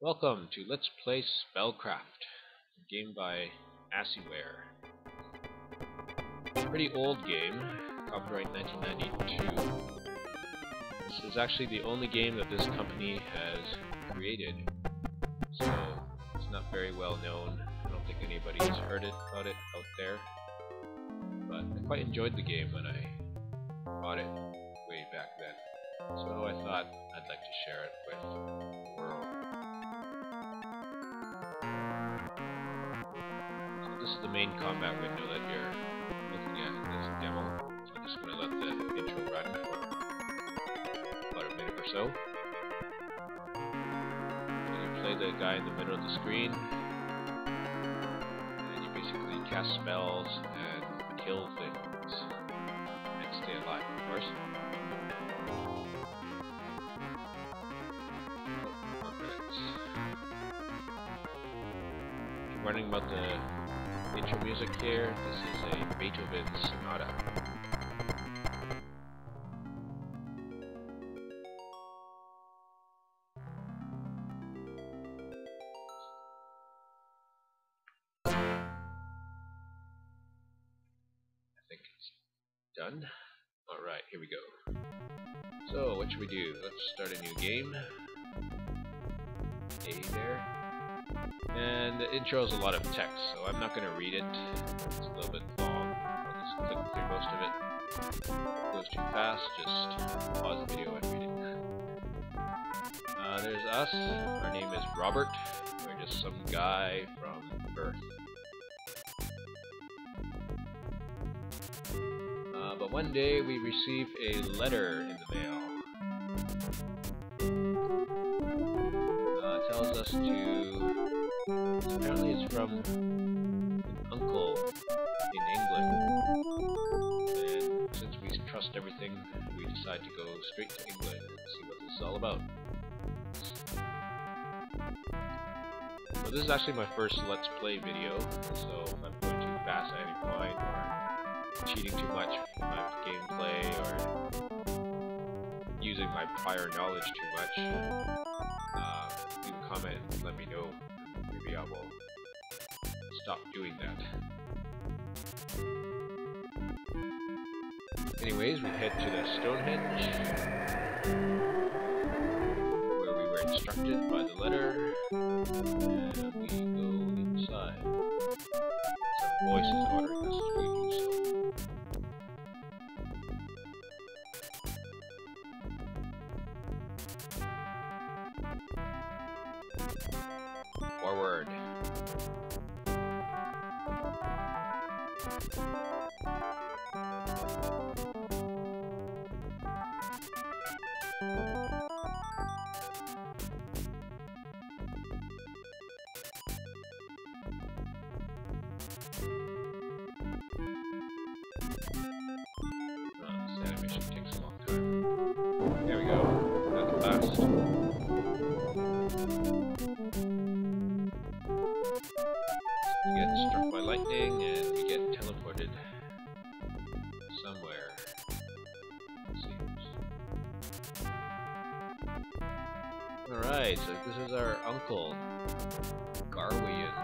Welcome to Let's Play SpellCraft, a game by ASCII. Pretty old game, copyright 1992. This is actually the only game that this company has created, so it's not very well known. I don't think anybody's heard about it out there, but I quite enjoyed the game when I bought it way back then, so I thought I'd like to share it with the world. This is the main combat window that you're looking at in this demo. So I'm just going to let the intro run for about a minute or so. So you play the guy in the middle of the screen, and you basically cast spells and kill things, and stay alive, of course. Oh, 1 minute. Warning about the intro music here. This is a Beethoven sonata. I think it's done. Alright, here we go. So, what should we do? Let's start a new game. A there. And the intro is a lot of text, so I'm not going to read it. It's a little bit long. I'll just click through most of it. If it goes too fast, just pause the video and read it. There's us. Our name is Robert. We're just some guy from Earth. But one day we receive a letter in the mail. It tells us to... Apparently it's from an uncle in England, and since we trust everything, we decide to go straight to England and see what this is all about. So this is actually my first Let's Play video, so if I'm going too fast at any point, or cheating too much with my gameplay, or using my prior knowledge too much, leave a comment and let me know. Maybe I will stop doing that. Anyways, we head to the Stonehenge, where we were instructed by the letter, and we go inside. Some voices ordering us to do so. Forward. This animation takes a long time. There we go. At last. We get struck by lightning and we get teleported somewhere, it seems. Alright, so this is our uncle, Garwian.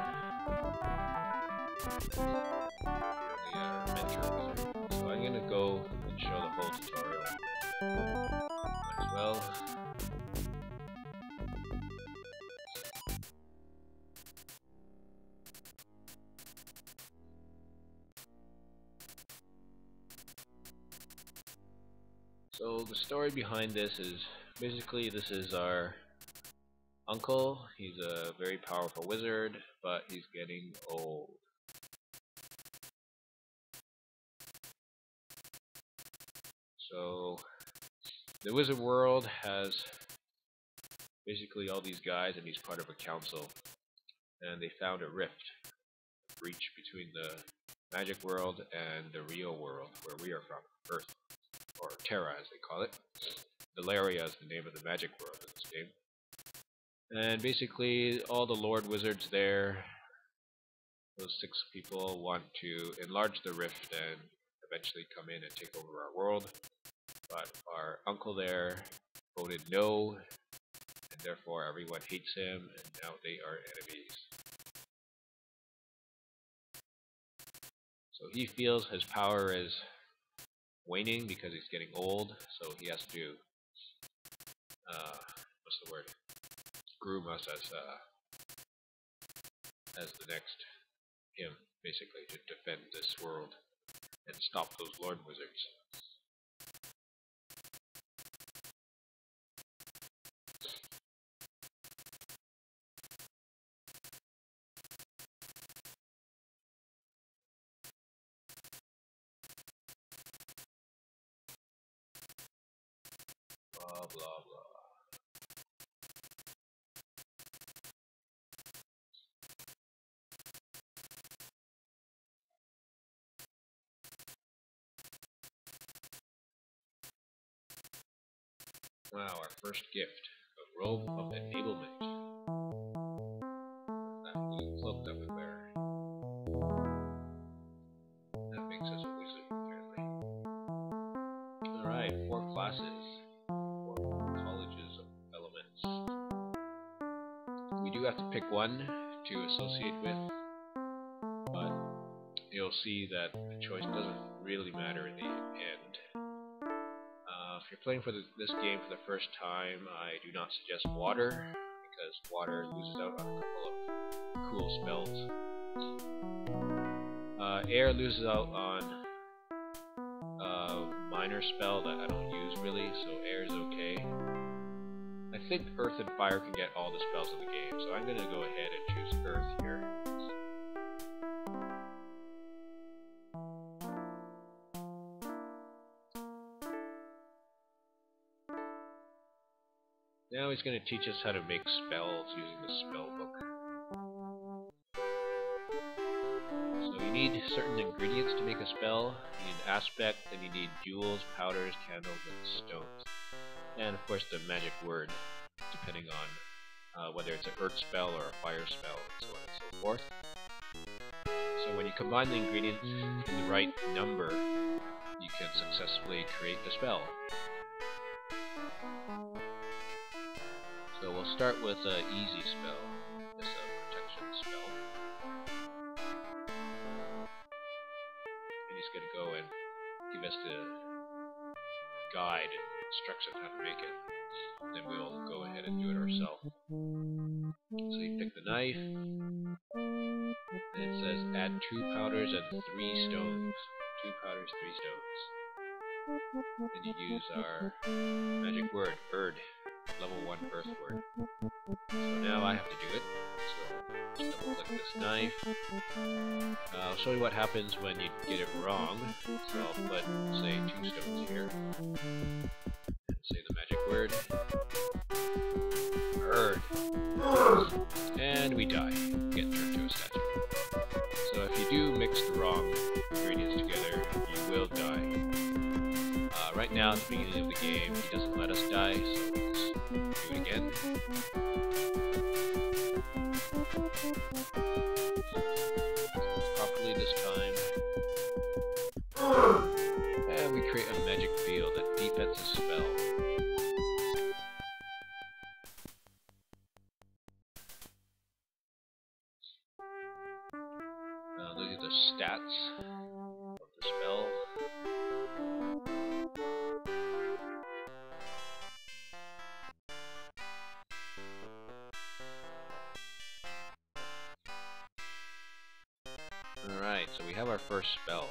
The mentor wizard. So I'm gonna go and show the whole tutorial. Might as well. So the story behind this is, basically this is our uncle. He's a very powerful wizard, but he's getting old. So the wizard world has basically all these guys, and he's part of a council, and they found a rift, a breach between the magic world and the real world, where we are from, Earth. Or Terra, as they call it. Valeria is the name of the magic world in this game. And basically, all the Lord Wizards there, those 6 people, want to enlarge the rift and eventually come in and take over our world. But our uncle there voted no, and and therefore everyone hates him, and now they are enemies. So he feels his power is waning because he's getting old, so he has to, what's the word? Groom us as the next him, basically, to defend this world and stop those Lord Wizards. Blah blah blah. Wow, our first gift, a robe of enablement. That blue cloak that we wear. That makes us a wizard, apparently. Alright, 4 classes, 4 colleges of elements. We do have to pick one to associate with, but you'll see that the choice doesn't really matter in the end. If you're playing for this game for the first time, I do not suggest water, because water loses out on a couple of cool spells. Air loses out on a minor spell that I don't use really, so air is okay. I think earth and fire can get all the spells in the game, so I'm going to go ahead and choose earth here. Now he's going to teach us how to make spells using the spell book. So you need certain ingredients to make a spell. You need aspect, then you need jewels, powders, candles, and stones. And of course the magic word, depending on whether it's an earth spell or a fire spell, and so on and so forth. So when you combine the ingredients in the right number, you can successfully create the spell. So we'll start with an easy spell. It's a protection spell. And he's going to go and give us the guide and instruction how to make it. Then we'll go ahead and do it ourselves. So you pick the knife, and it says add 2 powders and 3 stones. 2 powders, 3 stones. And you use our magic word, bird. Level 1 earth word. So now I have to do it. So just double click this knife. I'll show you what happens when you get it wrong. So I'll put, say, 2 stones here. And say the magic word. Bird. And we die. Get turned to a statue. So if you do mix the wrong ingredients together, you will die. Right now, at the beginning of the game, he doesn't let us die, so let's do it again. Properly this time. And we create a magic field that defends a spell. Those are the stats of the spell. Alright, so we have our first spell.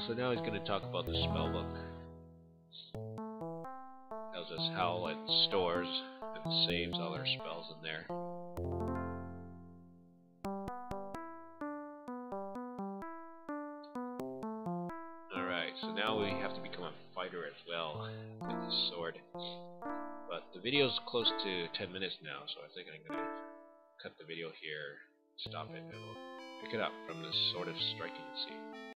So now he's going to talk about the spellbook. Tells us how it stores and saves all our spells in there. Alright, so now we have to become a fighter as well with the sword. But the video's close to 10 minutes now, so I think I'm going to cut the video here, stop it, and we'll pick it up from this sort of striking scene.